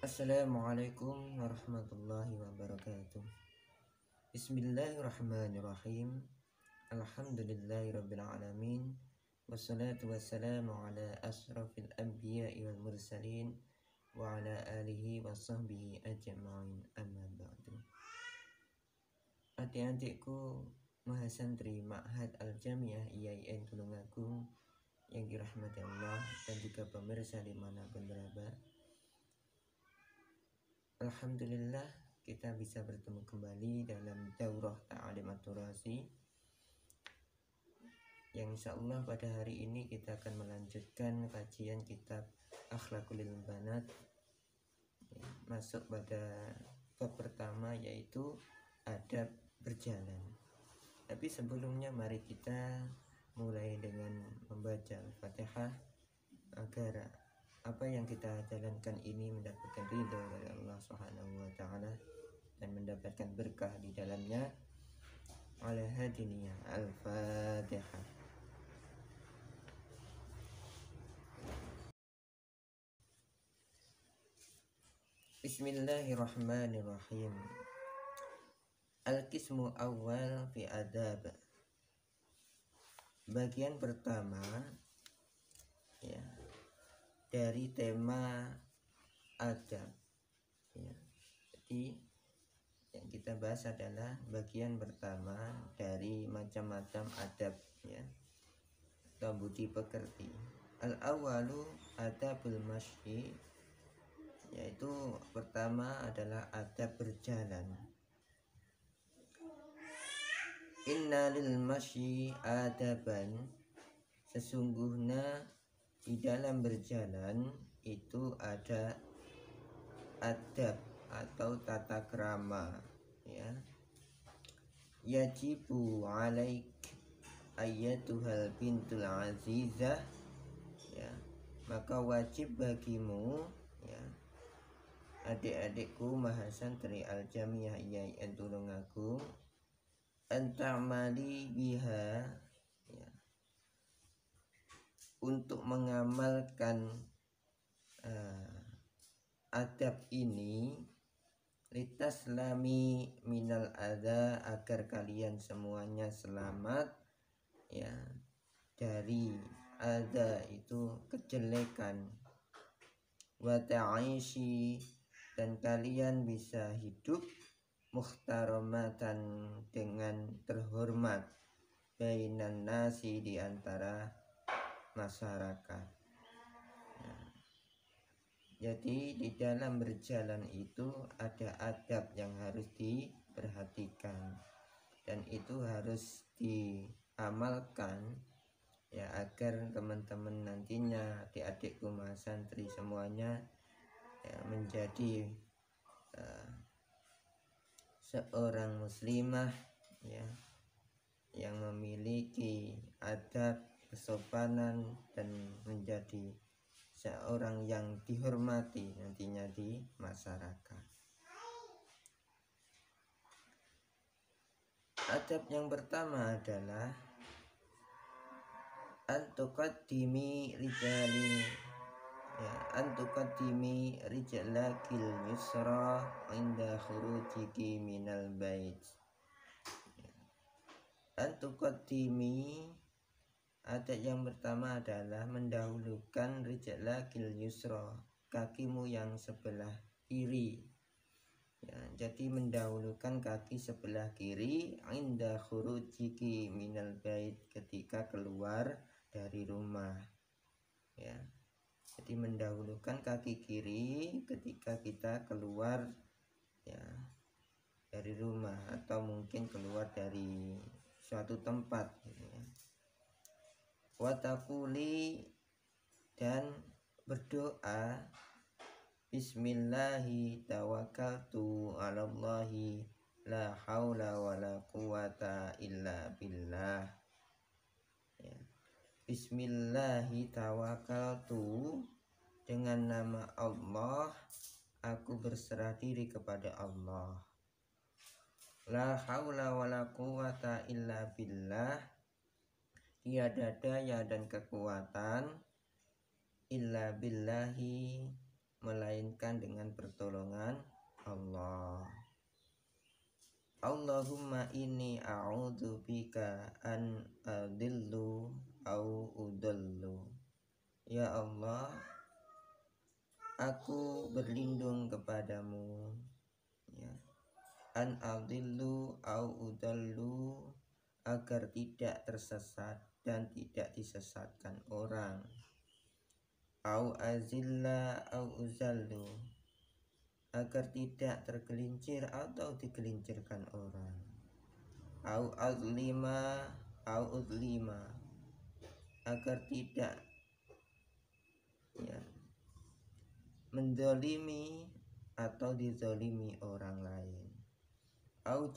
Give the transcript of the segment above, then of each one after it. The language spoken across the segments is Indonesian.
Assalamualaikum warahmatullahi wabarakatuh. Bismillahirrahmanirrahim. Alhamdulillahirabbil alamin. Wassalatu wassalamu ala asrafil anbiya'i wal mursalin wa ala alihi wa sahbihi ajma'in, amma ba'du. Adik-adikku mahasantri Ma'had Al-Jamiah IAIN Tulungagung yang dirahmati Allah dan juga pemirsa dimanapun berada, alhamdulillah kita bisa bertemu kembali dalam daurah ta'alim at-turasi yang insyaallah pada hari ini kita akan melanjutkan kajian kitab Akhlaqul Banat, masuk pada bab pertama yaitu adab berjalan. Tapi sebelumnya mari kita mulai dengan membaca Al-Fatihah agar apa yang kita jalankan ini mendapatkan ridho dari Allah Subhanahu wa taala dan mendapatkan berkah di dalamnya. Ala hadiniya Al-Fatihah. Bismillahirrahmanirrahim. Al-qismu awal fi adab. Bagian pertama ya dari tema adab ya. Jadi yang kita bahas adalah bagian pertama dari macam-macam adab ya atau budi pekerti. Al-awwalu adabul masyi, yaitu pertama adalah adab berjalan. Inna lil masyi adaban, sesungguhnya di dalam berjalan itu ada adab atau tata krama ya. Yajibu alaik ayyatuhal bintul azizah ya, maka wajib bagimu ya adik-adikku mahasantri Al-Jamiah IAIN Tulungagung antamali biha ya, untuk mengamalkan adab ini litaslami minal adza, agar kalian semuanya selamat ya dari adza itu kejelekan, wa ta'aishi, dan kalian bisa hidup muhtaramatan, dengan terhormat, bainan nasi, di antara masyarakat ya. Jadi di dalam berjalan itu ada adab yang harus diperhatikan dan itu harus diamalkan ya, agar teman-teman nantinya adik-adikku mahasantri semuanya ya, menjadi seorang muslimah ya yang memiliki adab, kesopanan, dan menjadi seorang yang dihormati nantinya di masyarakat. Adab yang pertama adalah antuqaddimi rijalin ya, antuqaddimi rijalakil yusra inda khurujiki minal bait. Antuqaddimi, adab yang pertama adalah mendahulukan rijalakil yusra, kakimu yang sebelah kiri ya, jadi mendahulukan kaki sebelah kiri inda khurujiki minal bait, ketika keluar dari rumah ya. Jadi mendahulukan kaki kiri ketika kita keluar ya dari rumah atau mungkin keluar dari suatu tempat gitu ya. Wa taquli, dan berdoa, bismillahi tawakkaltu 'alallahi la haula wala quwata illa billah ya. Bismillahi tawakkaltu, dengan nama Allah aku berserah diri kepada Allah. La haula wala quwata illa billah, tiada daya dan kekuatan illa billahi, melainkan dengan pertolongan Allah. Allahumma inni a'udzu bika an adillu au udallu. Ya Allah, aku berlindung kepadamu, ya, an adillu au udallu, agar tidak tersesat dan tidak disesatkan orang, au azilla au uzallu, agar tidak tergelincir atau digelincirkan orang, au azlima au uzlima, agar tidak, ya, mendolimi atau dizolimi orang lain, au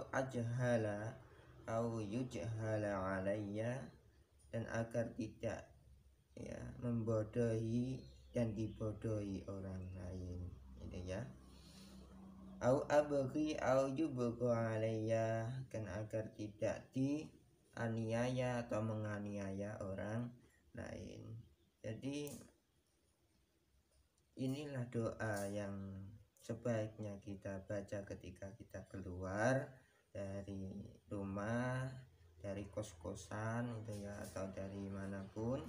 ajhala au yujhala alayya, dan agar tidak, ya, membodohi dan dibodohi orang lain, ini ya. Au abghi au yubghu alayya, kan agar tidak dianiaya atau menganiaya orang lain. Jadi inilah doa yang sebaiknya kita baca ketika kita keluar dari rumah, dari kos-kosan itu ya, atau dari manapun,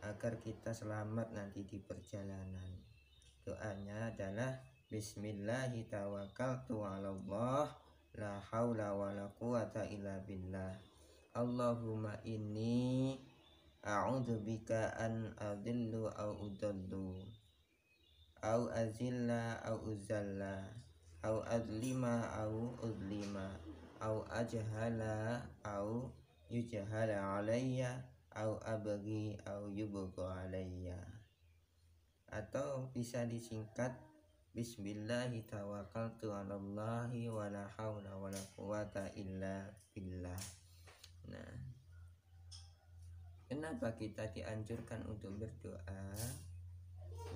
agar kita selamat nanti di perjalanan. Doanya adalah Bismillahi tawakkaltu 'alallah, la haula wala quwata illa billah. Allahumma inni a'udzubika an adillu au udallu, au azilla au uzalla, au adlima au udlima, au ajhala au yujhala alayya, au abghi au yubghu alayya. Atau bisa disingkat Bismillahi tawakkaltu 'alallahi wa la haula wa la quwata illa billah. Nah, kenapa kita dianjurkan untuk berdoa?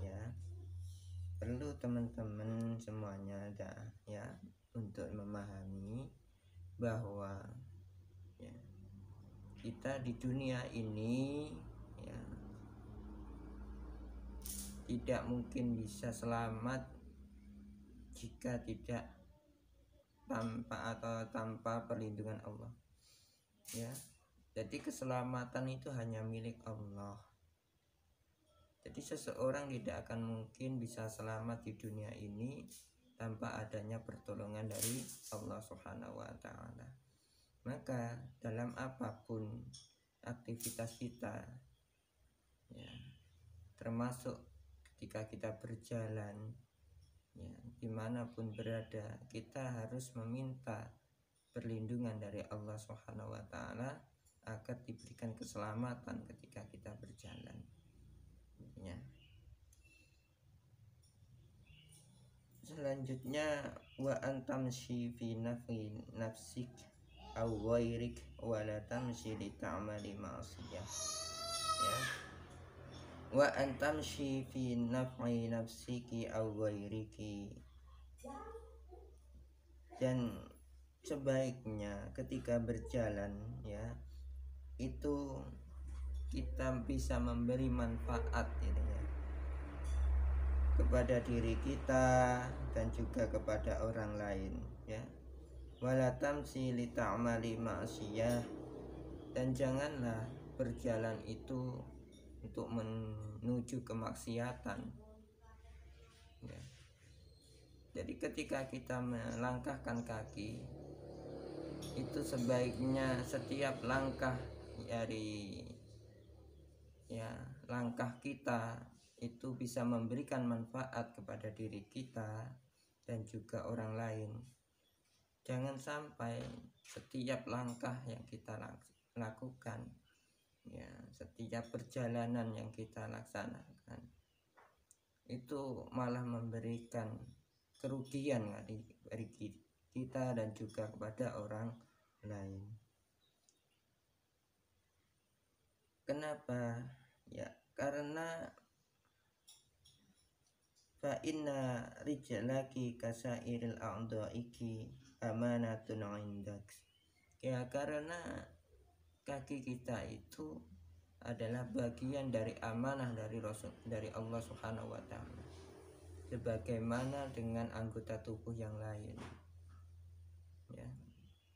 Ya, perlu teman-teman semuanya ya untuk memahami bahwa, ya, kita di dunia ini, ya, tidak mungkin bisa selamat jika tidak tanpa perlindungan Allah, ya. Jadi keselamatan itu hanya milik Allah. Jadi seseorang tidak akan mungkin bisa selamat di dunia ini tanpa adanya pertolongan dari Allah Subhanahu wa taala. Maka dalam apapun aktivitas kita, ya, termasuk ketika kita berjalan, ya, dimanapun berada, kita harus meminta perlindungan dari Allah Subhanahu wa taala agar diberikan keselamatan ketika kita berjalan, ya. Selanjutnya, wa antamshi fi nafsik aw ghairik wa la tamshi li ta'mali ma'siyah, ya. Wa antamshi fi nafsiki aw ghairiki, dan sebaiknya ketika berjalan, ya, itu kita bisa memberi manfaat, ya, kepada diri kita dan juga kepada orang lain, ya. Wala tamsi li ta'mali ma'siyah, dan janganlah berjalan itu untuk menuju kemaksiatan, ya. Jadi ketika kita melangkahkan kaki, itu sebaiknya setiap langkah dari, ya, langkah kita itu bisa memberikan manfaat kepada diri kita dan juga orang lain. Jangan sampai setiap langkah yang kita lakukan, ya, setiap perjalanan yang kita laksanakan itu malah memberikan kerugian bagi kita dan juga kepada orang lain. Kenapa? Ya, karena fa inna rijlaki kasairil a'dha'iki amanatun 'indak. Ya, karena kaki kita itu adalah bagian dari amanah dari Allah Subhanahu wa taala. sebagaimana dengan anggota tubuh yang lain. Ya.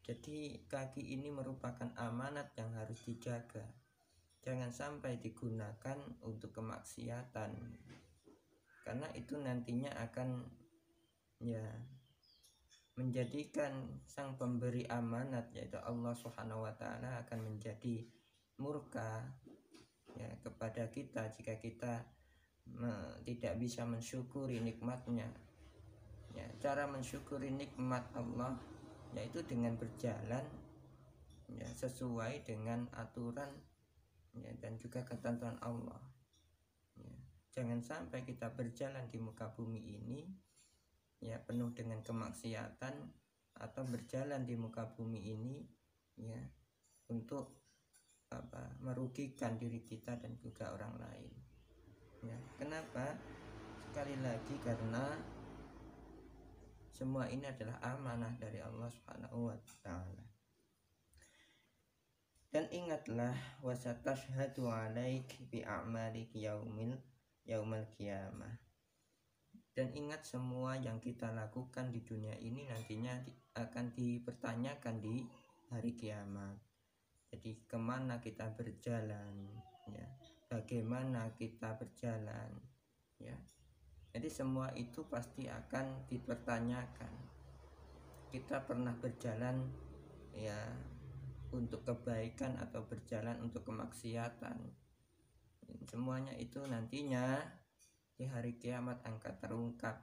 Jadi kaki ini merupakan amanat yang harus dijaga. Jangan sampai digunakan untuk kemaksiatan. Karena itu nantinya akan menjadikan sang pemberi amanat yaitu Allah Subhanahu wa taala akan menjadi murka kepada kita jika kita tidak bisa mensyukuri nikmatnya. Cara mensyukuri nikmat Allah yaitu dengan berjalan sesuai dengan aturan dan juga ketentuan Allah. Jangan sampai kita berjalan di muka bumi ini penuh dengan kemaksiatan atau berjalan di muka bumi ini untuk merugikan diri kita dan juga orang lain. Kenapa? Sekali lagi karena semua ini adalah amanah dari Allah Subhanahu wa taala. Dan ingatlah wasatashhadu 'alaik bi a'malik yaumal qiyamah. Dan ingat semua yang kita lakukan di dunia ini nantinya akan dipertanyakan di hari kiamat. Jadi kemana kita berjalan, bagaimana kita berjalan, Jadi semua itu pasti akan dipertanyakan. Kita pernah berjalan untuk kebaikan atau berjalan untuk kemaksiatan. Semuanya itu nantinya di hari kiamat akan terungkap,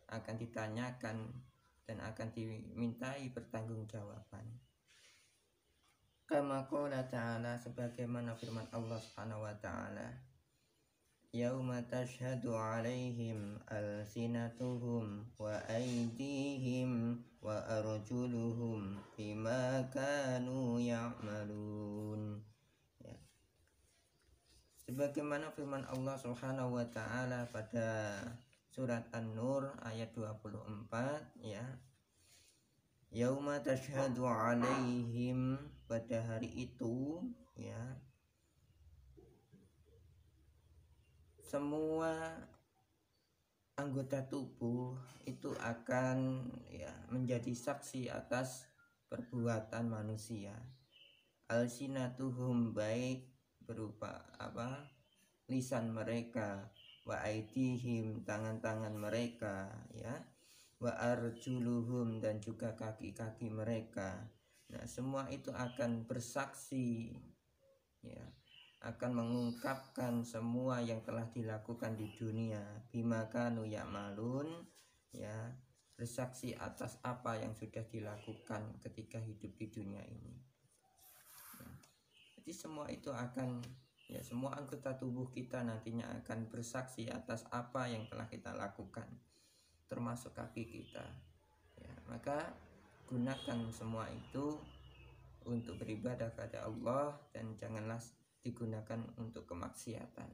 akan ditanyakan dan akan dimintai pertanggungjawaban. Kama qala ta'ala, sebagaimana firman Allah Subhanahu wa taala, yauma tashhadu 'alaihim alsinatuhum wa aydihim wa arjuluhum bima kanu ya'malun. Sebagaimana firman Allah Subhanahu wa taala pada surat An-Nur ayat 24 yauma tashhadu 'alaihim, pada hari itu semua anggota tubuh itu akan menjadi saksi atas perbuatan manusia. Alsinatuhum, baik berupa lisan mereka, wa aidihim, tangan-tangan mereka, wa arjuluhum, dan juga kaki-kaki mereka. Nah, semua itu akan bersaksi, akan mengungkapkan semua yang telah dilakukan di dunia, bima kanu ya'malun, bersaksi atas apa yang sudah dilakukan ketika hidup di dunia ini. Jadi semua itu akan semua anggota tubuh kita nantinya akan bersaksi atas apa yang telah kita lakukan, termasuk kaki kita. Maka gunakan semua itu untuk beribadah kepada Allah dan janganlah digunakan untuk kemaksiatan.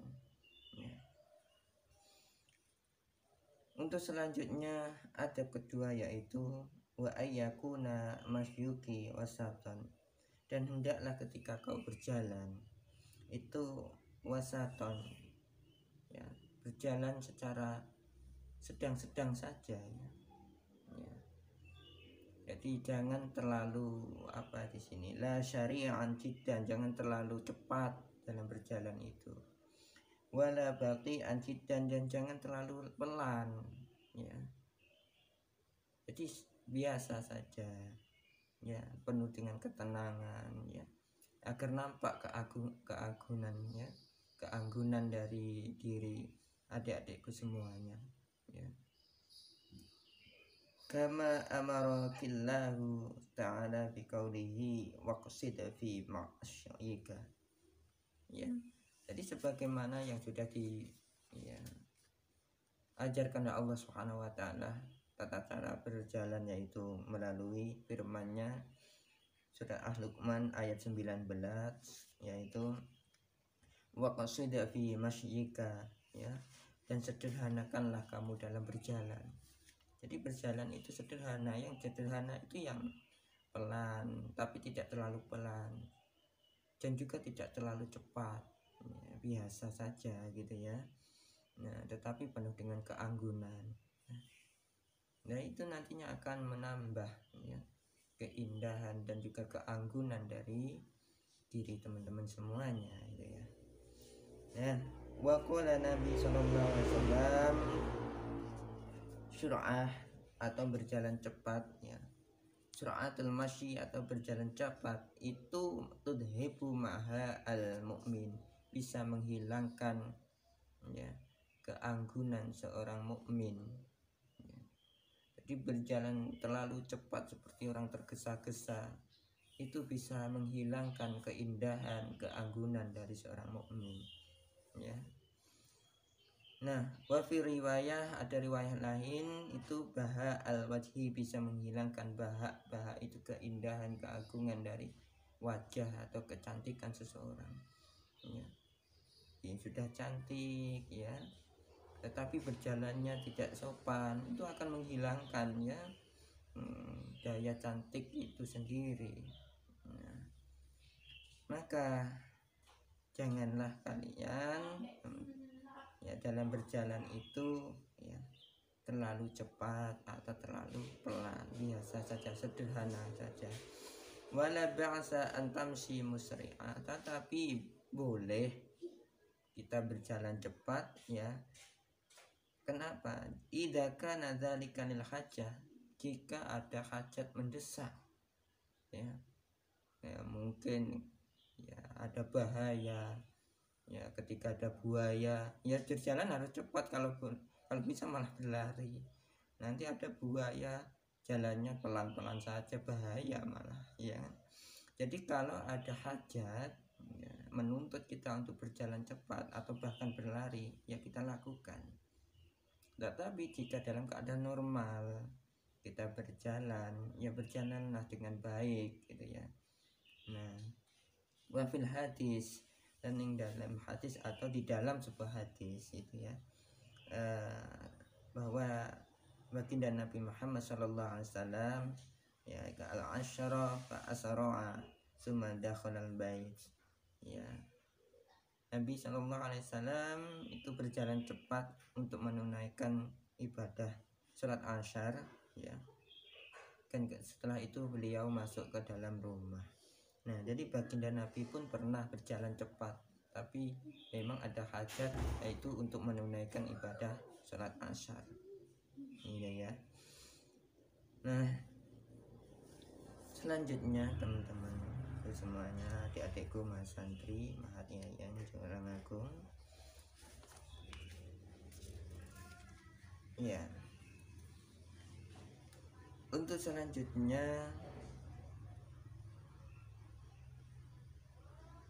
Untuk selanjutnya adab kedua yaitu wa ayyakuna masyuki wasatan, dan hendaklah ketika kau berjalan itu wasaton, berjalan secara sedang-sedang saja, Jadi jangan terlalu di sini la syari'an jiddan, jangan terlalu cepat dalam berjalan itu. Wala bati'an jiddan, dan jangan terlalu pelan, Jadi biasa saja, penuh dengan ketenangan, agar nampak keanggunan dari diri adik-adikku semuanya, Kama amarakillahu ta'ala biqaulihi waqsid fi ma'asyika. Jadi sebagaimana yang sudah diajarkan oleh Allah Subhanahu wa taala tata cara berjalan, yaitu melalui firman-Nya surat Al-Luqman ayat 19, yaitu waqsid fi masyika, dan sederhanakanlah kamu dalam berjalan. Jadi berjalan itu sederhana, yang sederhana itu yang pelan, tapi tidak terlalu pelan, dan juga tidak terlalu cepat, biasa saja gitu Nah, tetapi penuh dengan keanggunan. Nah, itu nantinya akan menambah ya, keindahan dan juga keanggunan dari diri teman-teman semuanya gitu ya. Nah, wa qala Nabi sallallahu alaihi wasallam sur'ah atau berjalan cepat ya. Sur'atul masyi atau berjalan cepat itu tudhibu maha al mu'min, bisa menghilangkan ya keanggunan seorang mukmin. Ya. Jadi berjalan terlalu cepat seperti orang tergesa-gesa itu bisa menghilangkan keindahan, keanggunan dari seorang mukmin. Ya. Nah, wa fi riwayah, ada riwayat lain itu baha al wajhi, bisa menghilangkan baha itu keindahan, keagungan dari wajah atau kecantikan seseorang. Ya. Yang sudah cantik ya, tetapi berjalannya tidak sopan, itu akan menghilangkan ya daya cantik itu sendiri. Nah, maka janganlah kalian ya dalam berjalan itu ya terlalu cepat atau terlalu pelan, biasa saja, sederhana saja. Wala ba'sa an tamshi musri'a, tetapi boleh kita berjalan cepat ya. Kenapa? Idza kana dzalika lil hajah, jika ada hajat mendesak ya. Ya mungkin ya ada bahaya ya, ketika ada buaya ya berjalan harus cepat, kalau bisa malah berlari. Nanti ada buaya, jalannya pelan-pelan saja, bahaya malah ya. Jadi kalau ada hajat ya, menuntut kita untuk berjalan cepat atau bahkan berlari, ya kita lakukan. Tetapi jika dalam keadaan normal kita berjalan, ya berjalanlah dengan baik gitu ya. Nah, wafil hadis, dan yang dalam hadis atau di dalam sebuah hadis itu ya, bahwa baginda Nabi Muhammad sallallahu alaihi wasallam ya al-asyara fa asra'a summa dakhala al-bait ya. Nabi sallallahu alaihi wasallam itu berjalan cepat untuk menunaikan ibadah salat asyar ya. Kan setelah itu beliau masuk ke dalam rumah. Nah, jadi baginda Nabi pun pernah berjalan cepat, tapi memang ada hajat, yaitu untuk menunaikan ibadah sholat asyar. Iya ya. Nah, selanjutnya teman-teman semuanya, adik-adikku, mas santri, mahat yang orang agung. Ya. Untuk selanjutnya,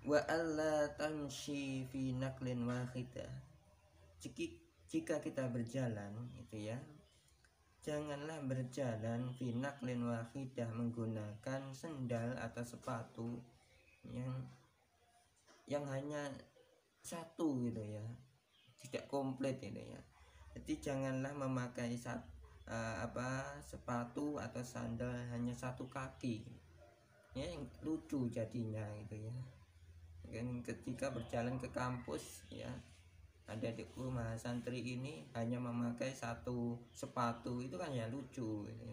wa alla tamshi fi naqlin wahidah. Jika kita berjalan itu ya, janganlah berjalan fi naqlin wahidah, menggunakan sendal atau sepatu yang hanya satu gitu ya, tidak komplit gitu ya. Jadi janganlah memakai sepatu atau sandal hanya satu kaki ya, yang lucu jadinya gitu ya. Dan ketika berjalan ke kampus ya, ada adikku mahasantri ini hanya memakai satu sepatu, itu kan ya lucu gitu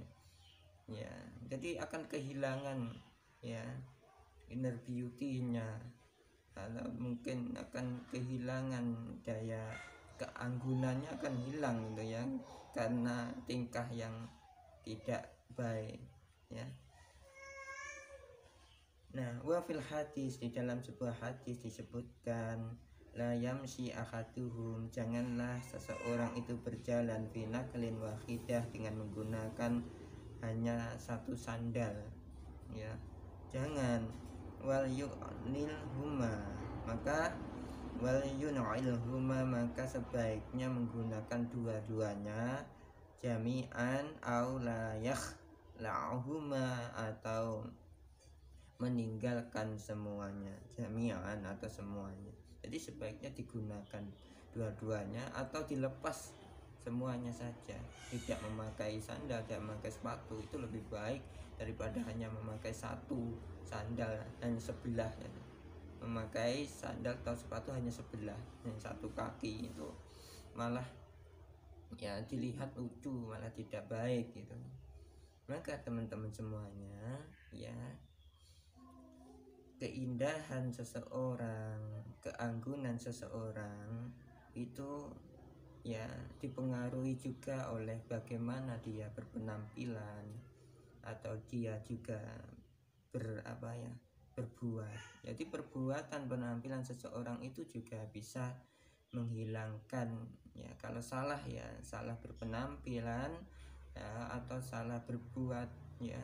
ya. Jadi akan kehilangan ya inner beauty-nya, atau mungkin akan kehilangan daya keanggunannya, akan hilang gitu ya, karena tingkah yang tidak baik ya. Nah, wa fil hadis, di dalam sebuah hadis disebutkan la yamshi ahaduhum, janganlah seseorang itu berjalan fi naqlin wahidah, dengan menggunakan hanya satu sandal ya. Jangan wal yu'nil huma, maka sebaiknya menggunakan dua-duanya, jami'an au la yakhla'uhuma, atau meninggalkan semuanya, jami'an atau semuanya. Jadi sebaiknya digunakan dua-duanya atau dilepas semuanya saja, tidak memakai sandal, tidak memakai sepatu, itu lebih baik daripada hanya memakai satu sandal hanya sebelah ya. Memakai sandal atau sepatu hanya sebelah, hanya satu kaki itu malah ya dilihat lucu, malah tidak baik gitu. Maka teman-teman semuanya, ya, keindahan seseorang, keanggunan seseorang itu ya dipengaruhi juga oleh bagaimana dia berpenampilan, atau dia juga berbuat. Jadi perbuatan, penampilan seseorang itu juga bisa menghilangkan, ya, kalau salah ya salah berpenampilan, ya, atau salah berbuat, ya,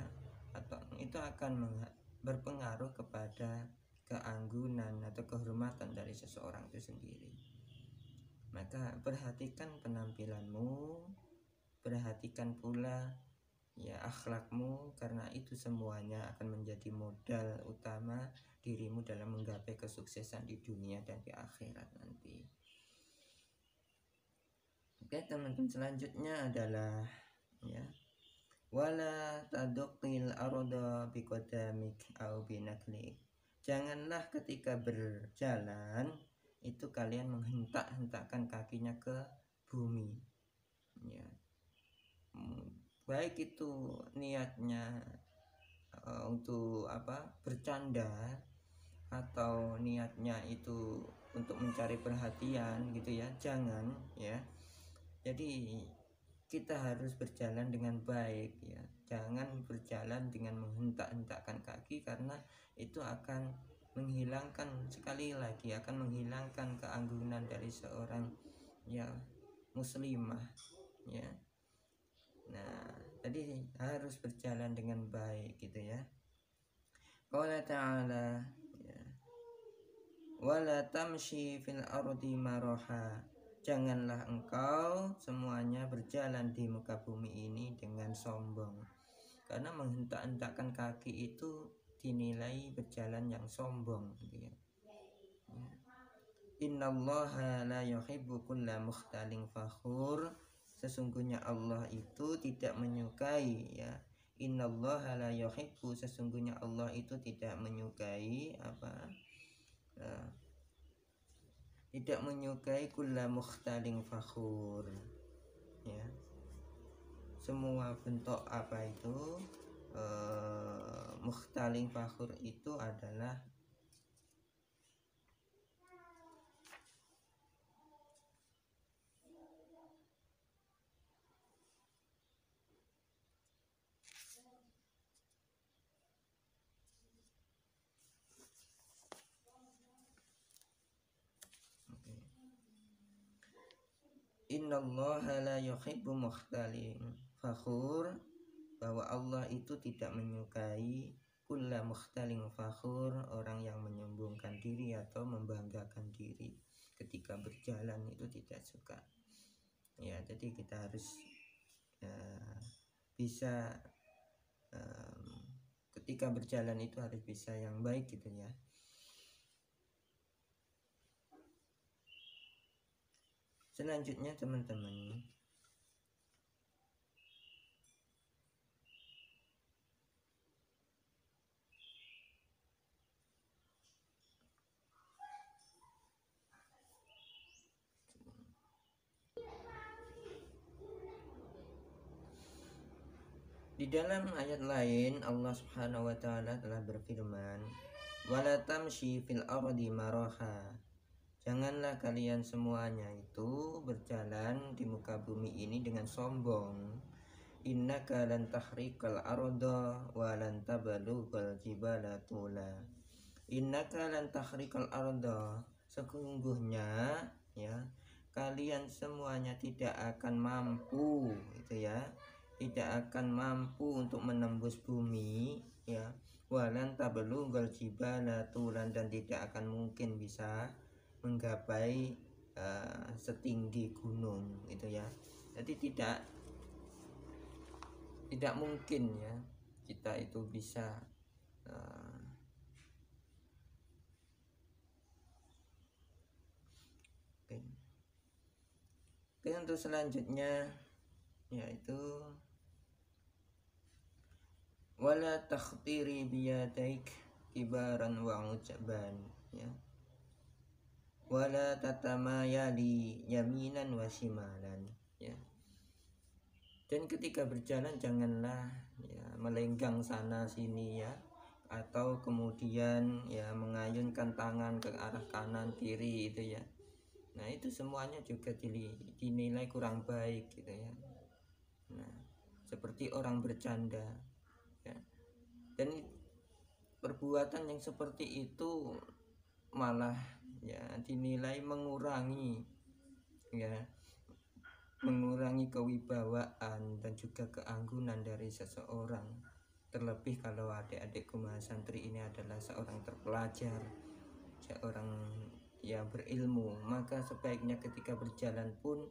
atau itu akan berpengaruh kepada keanggunan atau kehormatan dari seseorang itu sendiri. Maka perhatikan penampilanmu, perhatikan pula ya akhlakmu, karena itu semuanya akan menjadi modal utama dirimu dalam menggapai kesuksesan di dunia dan di akhirat nanti. Oke teman-teman, selanjutnya adalah ya wala taduqil arda biqadamik au binaklik. Janganlah ketika berjalan itu kalian menghentak-hentakkan kakinya ke bumi, ya. Baik itu niatnya untuk bercanda, atau niatnya itu untuk mencari perhatian gitu ya, jangan ya. Jadi kita harus berjalan dengan baik ya, jangan berjalan dengan menghentak-hentakkan kaki, karena itu akan menghilangkan, sekali lagi akan menghilangkan keanggunan dari seorang ya muslimah ya. Nah, jadi harus berjalan dengan baik gitu ya. Qala ta'ala ya, wala tamshi fil ardi maraha. Janganlah engkau semuanya berjalan di muka bumi ini dengan sombong, karena menghentak-hentakkan kaki itu dinilai berjalan yang sombong gitu ya. Innallaha la yuhibbu kulla mukhtalin fakhur. Sesungguhnya Allah itu tidak menyukai, ya, innallaha la yuhibbu, sesungguhnya Allah itu tidak menyukai tidak menyukai kulla mukhtalin fakhur, ya, semua bentuk mukhtalin fakhur itu adalah innallaha la yuhibbu mukhtalin fakhur, bahwa Allah itu tidak menyukai kulla mukhtalin fakhur, orang yang menyombongkan diri atau membanggakan diri ketika berjalan, itu tidak suka ya. Jadi kita harus bisa ketika berjalan itu harus bisa yang baik gitu ya. Selanjutnya teman-teman, di dalam ayat lain Allah Subhanahu wa taala telah berfirman, wala tamshi fil ardi maraha. Janganlah kalian semuanya itu berjalan di muka bumi ini dengan sombong. Innaka lan tahriqal arda wa lan tablughal jibala tula. Innaka lan tahriqal arda, sesungguhnya ya kalian semuanya tidak akan mampu gitu ya, tidak akan mampu untuk menembus bumi ya. Walan tablughal jibala tulan, dan tidak akan mungkin bisa menggapai setinggi gunung itu ya. Jadi tidak mungkin ya kita itu bisa Oke, untuk selanjutnya yaitu wala takhtiri biyadaik kibaran wa ujaban ya. wala tatamayali yaminan wa shimalan, ya. Dan ketika berjalan janganlah ya melenggang sana sini ya, atau kemudian ya mengayunkan tangan ke arah kanan kiri itu ya. Nah itu semuanya juga dinilai kurang baik gitu ya. Nah seperti orang bercanda ya. Dan perbuatan yang seperti itu malah ya dinilai mengurangi ya, mengurangi kewibawaan dan juga keanggunan dari seseorang. Terlebih kalau adik-adikku santri ini adalah seorang terpelajar, seorang yang berilmu, maka sebaiknya ketika berjalan pun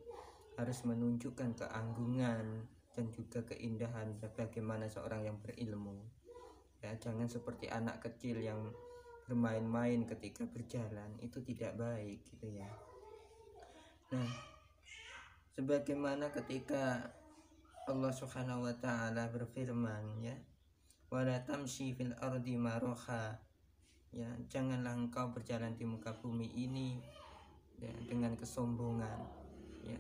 harus menunjukkan keanggungan dan juga keindahan bagaimana seorang yang berilmu. Ya, jangan seperti anak kecil yang bermain-main ketika berjalan, itu tidak baik gitu ya. Nah, sebagaimana ketika Allah Subhanahu wa taala berfirman ya, wala tamshi fil ardi maroha, ya janganlah engkau berjalan di muka bumi ini ya, dengan kesombongan ya.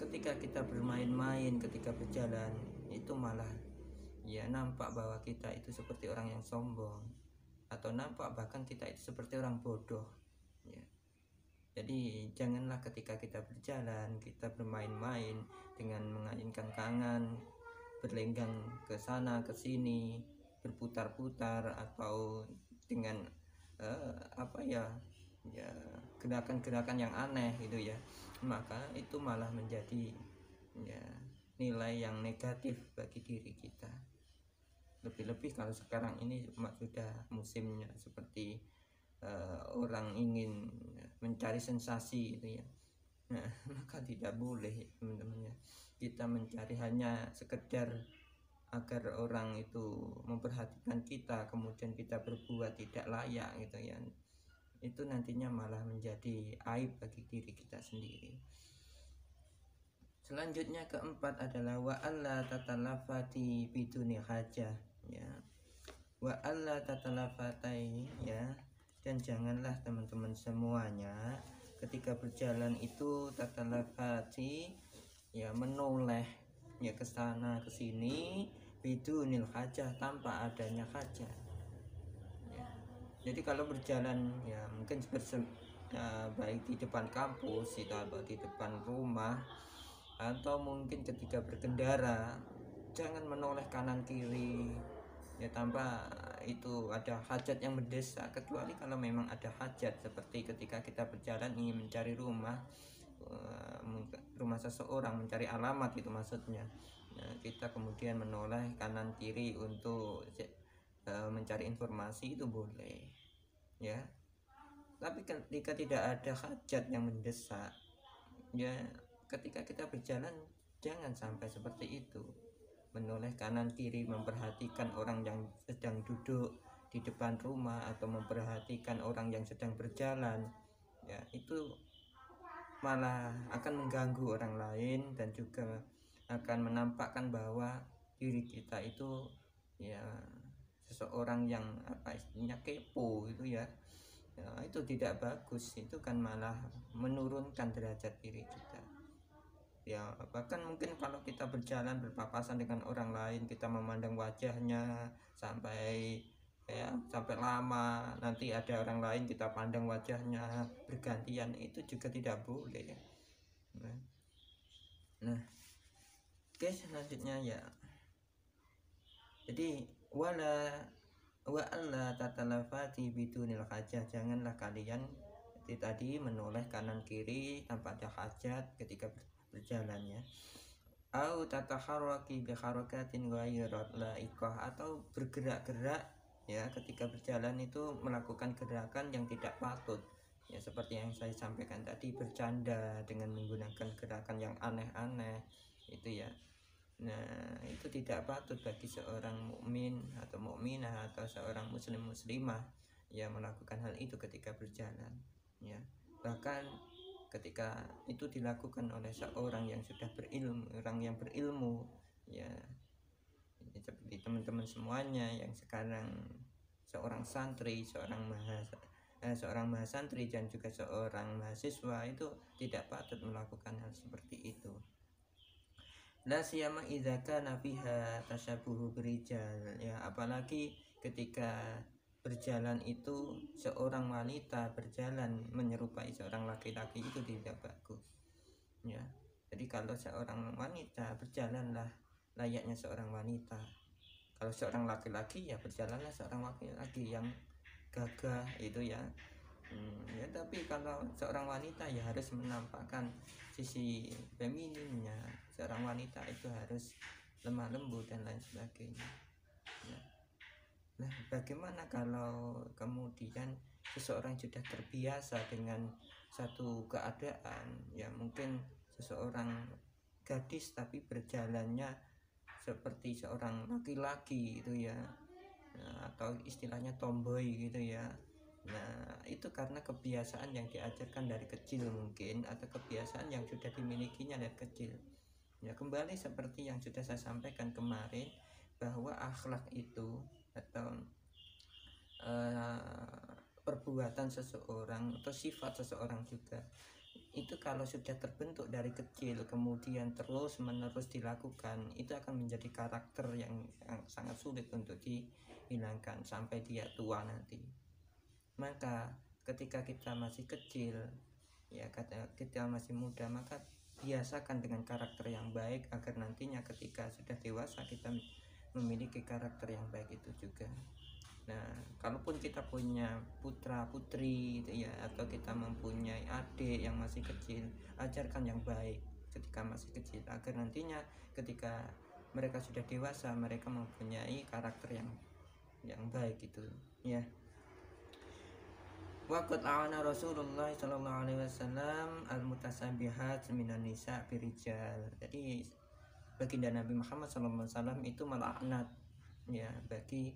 Ketika kita bermain-main, ketika berjalan itu malah ya nampak bahwa kita itu seperti orang yang sombong, atau nampak bahkan kita itu seperti orang bodoh ya. Jadi janganlah ketika kita berjalan kita bermain-main dengan mengayunkan tangan, berlenggang ke sana ke sini, berputar-putar, atau dengan apa ya gerakan-gerakan yang aneh gitu ya. Maka itu malah menjadi ya nilai yang negatif bagi diri kita. Lebih-lebih kalau sekarang ini sudah musimnya seperti orang ingin mencari sensasi gitu ya. Nah, maka tidak boleh teman-teman ya, kita mencari hanya sekedar agar orang itu memperhatikan kita, kemudian kita berbuat tidak layak gitu ya. Itu nantinya malah menjadi aib bagi diri kita sendiri. Selanjutnya keempat adalah wa alla tatalafati biduni hajah ya. Wa alla tatalafatai ya, dan janganlah teman-teman semuanya ketika berjalan itu tatalafati ya, menoleh ya ke sana ke sini bidunil hajah, tanpa adanya hajah ya. Jadi kalau berjalan ya mungkin baik di depan kampus itu atau di depan rumah, atau mungkin ketika berkendara, jangan menoleh kanan kiri ya tanpa itu ada hajat yang mendesak, kecuali kalau memang ada hajat seperti ketika kita berjalan ingin mencari rumah seseorang, mencari alamat itu maksudnya. Nah, kita kemudian menoleh kanan kiri untuk mencari informasi, itu boleh ya. Tapi ketika tidak ada hajat yang mendesak ya, ketika kita berjalan jangan sampai seperti itu, menoleh kanan kiri memperhatikan orang yang sedang duduk di depan rumah atau memperhatikan orang yang sedang berjalan ya, itu malah akan mengganggu orang lain dan juga akan menampakkan bahwa diri kita itu ya seseorang yang apa istilahnya kepo gitu ya. Ya, itu tidak bagus, itu kan malah menurunkan derajat diri kita ya. Bahkan mungkin kalau kita berjalan berpapasan dengan orang lain, kita memandang wajahnya sampai lama, nanti ada orang lain kita pandang wajahnya bergantian, itu juga tidak boleh ya. Nah oke, selanjutnya ya, jadi wa alla tatalafati bidunil hajah, janganlah kalian tadi menoleh kanan kiri tanpa ada hajat ketika berjalan ya. Au tataharraki bi harakatin ghairat laikah, atau bergerak-gerak ya ketika berjalan itu melakukan gerakan yang tidak patut ya, seperti yang saya sampaikan tadi, bercanda dengan menggunakan gerakan yang aneh-aneh itu ya. Nah, itu tidak patut bagi seorang mukmin atau mukminah atau seorang muslimah yang melakukan hal itu ketika berjalan ya. Bahkan ketika itu dilakukan oleh seorang yang sudah berilmu, orang yang berilmu ya, seperti teman-teman semuanya yang sekarang seorang santri, seorang seorang mahasantri dan juga seorang mahasiswa itu tidak patut melakukan hal seperti itu. La siyama idza kana fiha tasyabuhu berijal, ya apalagi ketika berjalan itu seorang wanita berjalan menyerupai seorang laki-laki itu tidak bagus, ya. Jadi kalau seorang wanita berjalanlah layaknya seorang wanita, kalau seorang laki-laki ya berjalanlah seorang laki-laki yang gagah itu ya. Ya tapi kalau seorang wanita ya harus menampakkan sisi femininnya. Seorang wanita itu harus lemah lembut dan lain sebagainya, ya. Nah, bagaimana kalau kemudian seseorang sudah terbiasa dengan satu keadaan, ya mungkin seseorang gadis tapi berjalannya seperti seorang laki-laki itu ya, nah, atau istilahnya tomboy gitu ya. Nah, itu karena kebiasaan yang diajarkan dari kecil mungkin, atau kebiasaan yang sudah dimilikinya dari kecil. Ya, kembali seperti yang sudah saya sampaikan kemarin, bahwa akhlak itu atau perbuatan seseorang atau sifat seseorang juga itu kalau sudah terbentuk dari kecil kemudian terus menerus dilakukan, itu akan menjadi karakter yang sangat sulit untuk dihilangkan sampai dia tua nanti. Maka ketika kita masih kecil, ya kita masih muda, maka biasakan dengan karakter yang baik agar nantinya ketika sudah dewasa kita memiliki karakter yang baik itu juga. Nah, kalaupun kita punya putra putri gitu ya, atau kita mempunyai adik yang masih kecil, ajarkan yang baik ketika masih kecil agar nantinya ketika mereka sudah dewasa mereka mempunyai karakter yang baik itu, ya. Waqad a'ana Rasulullah sallallahu alaihi wasallam al-mutasabihat minan nisa birijal. Jadi baginda Nabi Muhammad sallallahu alaihi wasallam itu melaknat, ya, bagi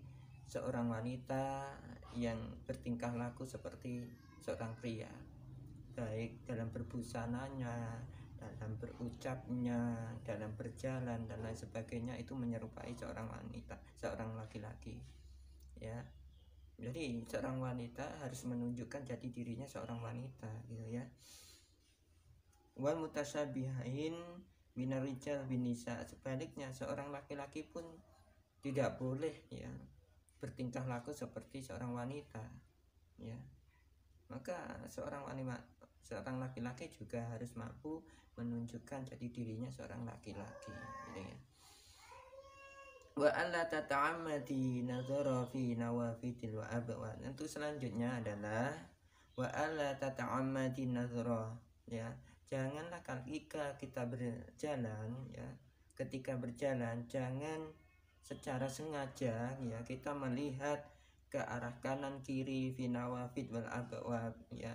seorang wanita yang bertingkah laku seperti seorang pria, baik dalam berbusananya, dalam berucapnya, dalam berjalan dan lain sebagainya, itu menyerupai seorang wanita, seorang laki-laki, ya. Jadi seorang wanita harus menunjukkan jati dirinya seorang wanita gitu ya. Wal mutasyabihin binarijal binisa, sebaliknya seorang laki-laki pun tidak boleh ya bertingkah laku seperti seorang wanita, ya. Maka seorang laki-laki juga harus mampu menunjukkan jati dirinya seorang laki-laki gitu ya. Wa alla tata'ammadi nazara fi nawafidil wa abwa. Untuk selanjutnya adalah wa alla tata'ammadi nazara, ya. Janganlah ketika kita berjalan, ya, ketika berjalan jangan secara sengaja ya kita melihat ke arah kanan kiri fi nawafid wal abwab, ya,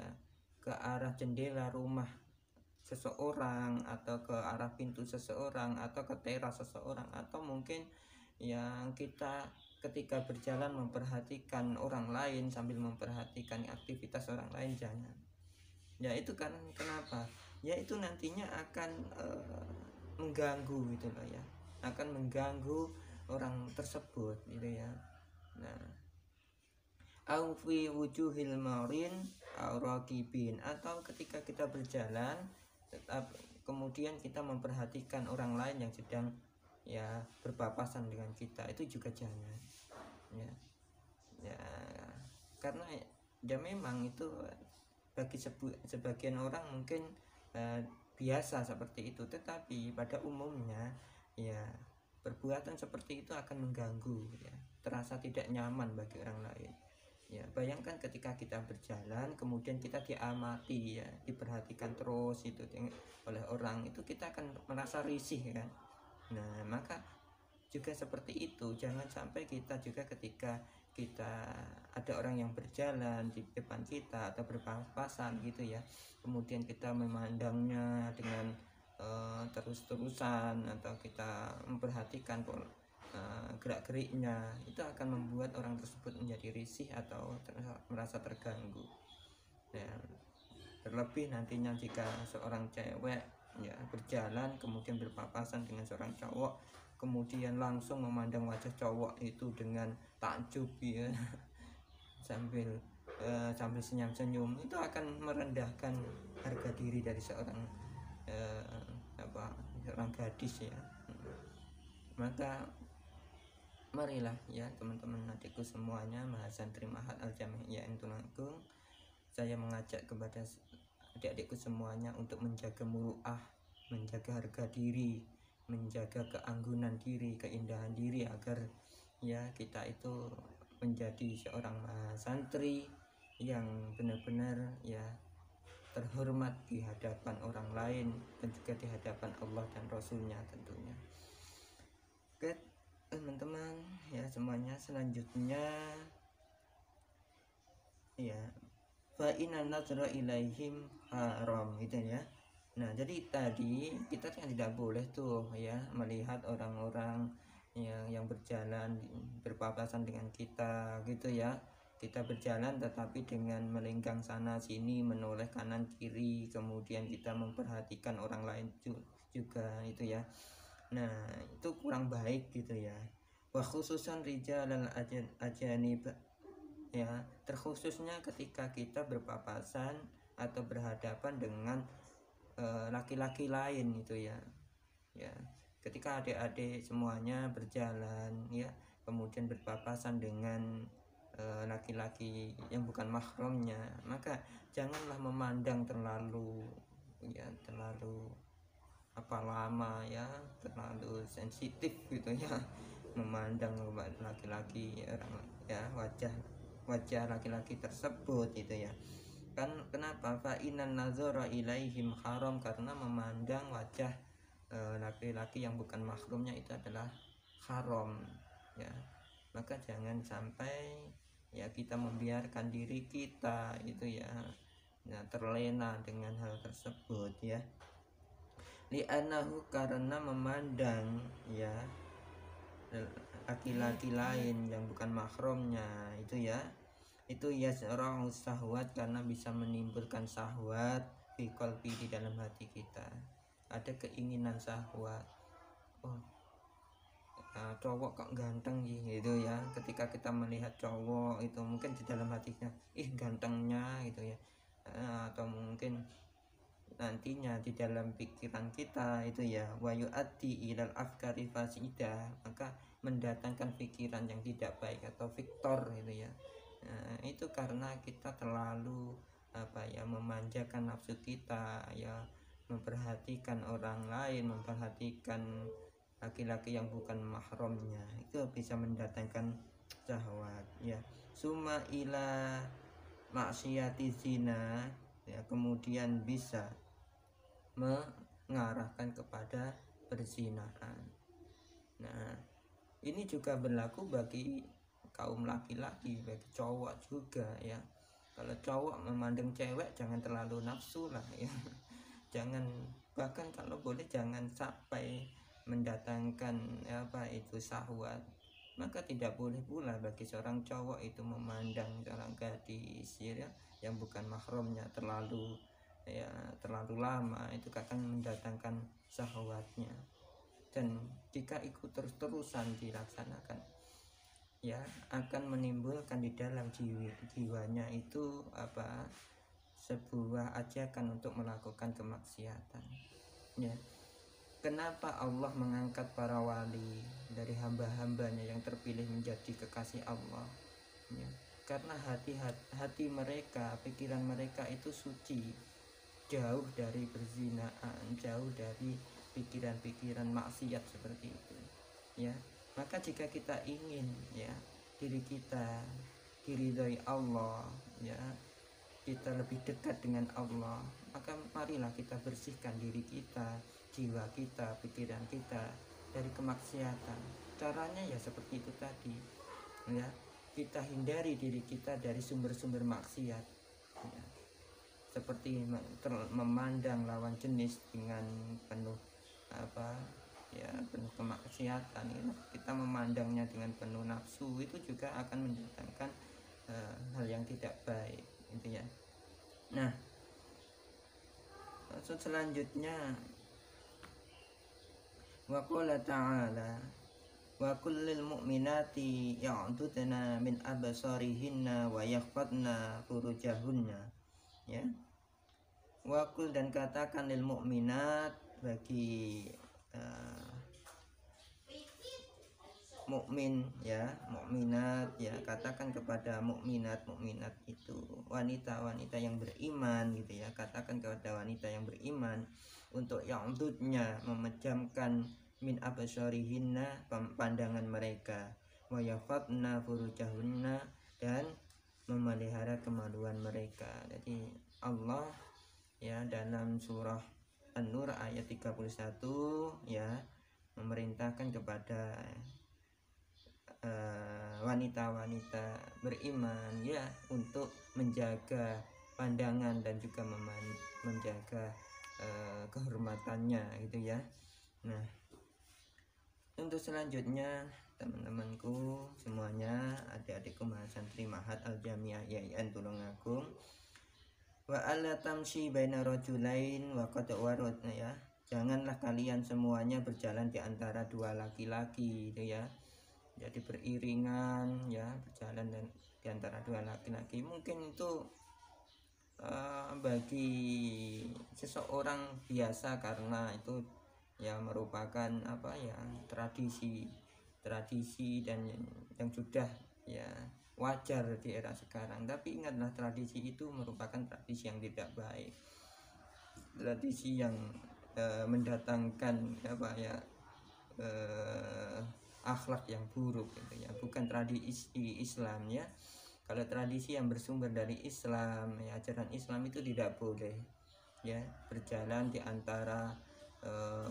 ke arah jendela rumah seseorang atau ke arah pintu seseorang atau ke teras seseorang, atau mungkin yang kita ketika berjalan memperhatikan orang lain sambil memperhatikan aktivitas orang lain, jangan. Ya itu kan kenapa? Ya itu nantinya akan mengganggu gitu loh ya, akan mengganggu orang tersebut gitu ya. Nah, au fi wujuhil marin au raqibin, atau ketika kita berjalan tetap kemudian kita memperhatikan orang lain yang sedang ya berpapasan dengan kita, itu juga jangan, ya. Ya karena ya memang itu bagi sebagian orang mungkin biasa seperti itu, tetapi pada umumnya ya perbuatan seperti itu akan mengganggu, ya, terasa tidak nyaman bagi orang lain. Ya, bayangkan ketika kita berjalan kemudian kita diamati, ya, diperhatikan terus itu oleh orang, itu kita akan merasa risih kan. Nah, maka juga seperti itu, jangan sampai kita juga ketika kita ada orang yang berjalan di depan kita atau berpapasan gitu ya, kemudian kita memandangnya dengan terus-terusan atau kita memperhatikan gerak-geriknya, itu akan membuat orang tersebut menjadi risih atau merasa terganggu. Ya, terlebih nantinya jika seorang cewek ya berjalan kemudian berpapasan dengan seorang cowok, kemudian langsung memandang wajah cowok itu dengan takjub ya sambil sambil senyum-senyum, itu akan merendahkan harga diri dari seorang seorang gadis ya. Maka marilah ya teman-teman adikku semuanya, mahasantri Ma'had Al-Jami'iyah Intul Agung, saya mengajak kepada adik-adikku semuanya untuk menjaga muruah, menjaga harga diri, menjaga keanggunan diri, keindahan diri, agar ya kita itu menjadi seorang mahasantri yang benar-benar ya terhormat di hadapan orang lain dan juga di hadapan Allah dan Rasulnya tentunya. Oke teman-teman ya semuanya, selanjutnya ya fa inna nazra ilaihim haram gitu ya. Nah jadi tadi kita kan tidak boleh tuh ya melihat orang-orang yang berjalan berpapasan dengan kita gitu ya. Kita berjalan tetapi dengan melenggang sana sini, menoleh kanan kiri, kemudian kita memperhatikan orang lain juga itu ya. Nah itu kurang baik gitu ya. Wa khususan rijal ajanib ya, terkhususnya ketika kita berpapasan atau berhadapan dengan laki-laki lain itu ya. Ya, ketika adik-adik semuanya berjalan ya, kemudian berpapasan dengan laki-laki yang bukan mahramnya, maka janganlah memandang terlalu lama ya, terlalu sensitif gitu ya, memandang laki-laki ya, wajah laki-laki tersebut gitu ya. Kan kenapa? Fa inan nazara ilaihim haram, karena memandang wajah laki-laki yang bukan mahramnya itu adalah haram ya. Maka jangan sampai ya kita membiarkan diri kita itu ya terlena dengan hal tersebut ya. Li'annahu, karena memandang ya laki-laki lain yang bukan mahramnya itu ya, itu yasra'u syahwat, karena bisa menimbulkan syahwat fi qalbi, di dalam hati kita ada keinginan syahwat. Oh cowok kok ganteng gitu ya, ketika kita melihat cowok itu mungkin di dalam hatinya gantengnya gitu ya, atau mungkin nantinya di dalam pikiran kita itu ya wa yu'addi ilal afkari fasida, maka mendatangkan pikiran yang tidak baik atau viktor gitu ya. Nah, itu karena kita terlalu memanjakan nafsu kita ya, memperhatikan orang lain, memperhatikan laki-laki yang bukan mahramnya, itu bisa mendatangkan syahwat ya. Summa ila maksiati zina ya, kemudian bisa mengarahkan kepada perzinahan. Nah ini juga berlaku bagi kaum laki-laki, bagi cowok juga ya. Kalau cowok memandang cewek jangan terlalu nafsu lah ya, jangan, bahkan kalau boleh jangan sampai mendatangkan syahwat. Maka tidak boleh pula bagi seorang cowok itu memandang seorang gadis ya, yang bukan mahramnya terlalu lama, itu akan mendatangkan syahwatnya. Dan jika ikut terus-terusan dilaksanakan ya, akan menimbulkan di dalam jiwanya itu sebuah ajakan untuk melakukan kemaksiatan ya. Kenapa Allah mengangkat para wali dari hamba-hambanya yang terpilih menjadi kekasih Allah ya? Karena hati mereka, pikiran mereka itu suci, jauh dari perzinahan, jauh dari pikiran-pikiran maksiat seperti itu ya. Maka jika kita ingin ya diri kita diridhoi Allah ya, kita lebih dekat dengan Allah, maka marilah kita bersihkan diri kita, jiwa kita, pikiran kita dari kemaksiatan. Caranya ya seperti itu tadi ya, kita hindari diri kita dari sumber-sumber maksiat ya. Seperti memandang lawan jenis dengan penuh penuh kemaksiatan ya. Kita memandangnya dengan penuh nafsu, itu juga akan mendatangkan hal yang tidak baik gitu ya. Nah maksud selanjutnya wa qala ta'ala, wa kullil mu'minati ya'dudna min absarihinna wa yakhfadna furujahunna, ya. Wakul, dan katakan lil mukminat, bagi mukmin, ya, mukminat, ya, katakan kepada mukminat itu wanita-wanita yang beriman, gitu ya, katakan kepada wanita yang beriman untuk ya'dudnya, memejamkan min absarihinna, pandangan mereka, wa yafatna furujahunna, dan memelihara kemaluan mereka. Jadi Allah, ya, dalam surah An-Nur ayat 31, ya, memerintahkan kepada wanita-wanita beriman, ya, untuk menjaga pandangan dan juga menjaga kehormatannya, gitu ya. Nah, untuk selanjutnya teman-temanku semuanya, adik-adikku mahasantri Ma'had Al-Jamiah Yayan Tulungagung, wa alla tamshi baina rajulain wa qad warad, ya, janganlah kalian semuanya berjalan di antara dua laki-laki, gitu ya. Jadi beriringan, ya, berjalan dan di antara dua laki-laki. Mungkin itu bagi seseorang biasa, karena itu, ya, merupakan apa, ya, tradisi dan yang sudah, ya, wajar di era sekarang. Tapi ingatlah, tradisi itu merupakan tradisi yang tidak baik, tradisi yang mendatangkan apa, ya, akhlak yang buruk, gitu ya, bukan tradisi Islam, ya. Kalau tradisi yang bersumber dari Islam, ya, ajaran Islam, itu tidak boleh, ya, berjalan di antara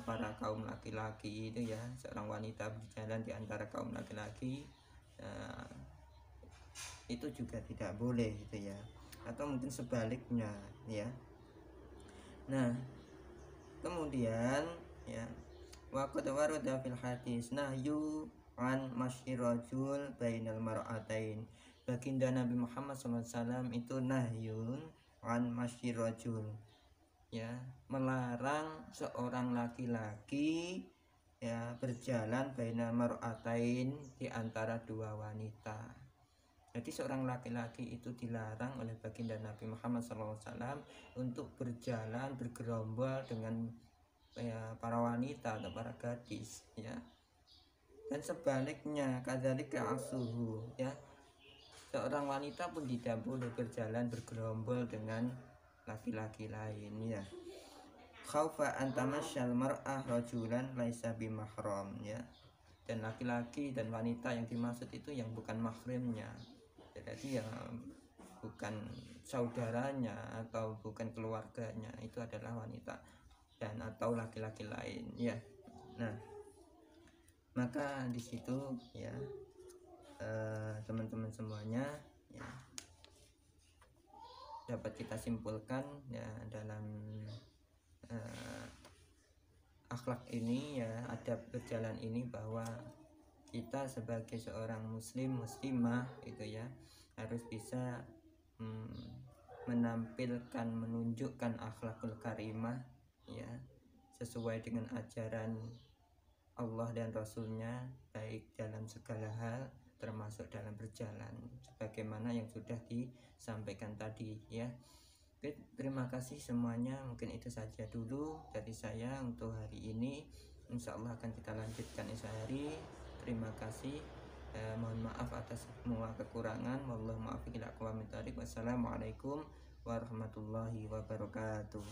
para kaum laki-laki, itu, ya, seorang wanita berjalan di antara kaum laki-laki, itu juga tidak boleh, gitu ya, atau mungkin sebaliknya, ya. Nah, kemudian, ya, wa qad warada fil hadis nahyu an masyirajul bainal mar'atain. Baginda Nabi Muhammad SAW itu nahyun an masyirajul, ya, melarang seorang laki-laki, ya, berjalan bainal mar'atain, di antara dua wanita. Jadi seorang laki-laki itu dilarang oleh baginda Nabi Muhammad SAW untuk berjalan bergerombol dengan, ya, para wanita atau para gadis, ya. Dan sebaliknya, kadzalika asuhu, ya, seorang wanita pun tidak boleh berjalan bergerombol dengan laki-laki lain, ya. Khaufa an tamasyal mar'ah rajulan laisa bimahram, ya. Dan laki-laki dan wanita yang dimaksud itu yang bukan mahramnya, jadi yang bukan saudaranya atau bukan keluarganya, itu adalah wanita dan atau laki-laki lain, ya. Nah, maka di situ, ya, teman-teman semuanya, ya, dapat kita simpulkan, ya, dalam akhlak ini, ya, adab berjalan ini, bahwa kita sebagai seorang muslim muslimah, itu, ya, harus bisa menampilkan, menunjukkan akhlakul karimah, ya, sesuai dengan ajaran Allah dan Rasulnya, baik dalam segala hal, termasuk dalam berjalan, sebagaimana yang sudah disampaikan tadi, ya. Oke, terima kasih semuanya. Mungkin itu saja dulu dari saya untuk hari ini. Insya Allah akan kita lanjutkan esok hari. Terima kasih. Mohon maaf atas semua kekurangan. Wallahu muwaffiq ila aqwamit thoriq. Wassalamualaikum warahmatullahi wabarakatuh.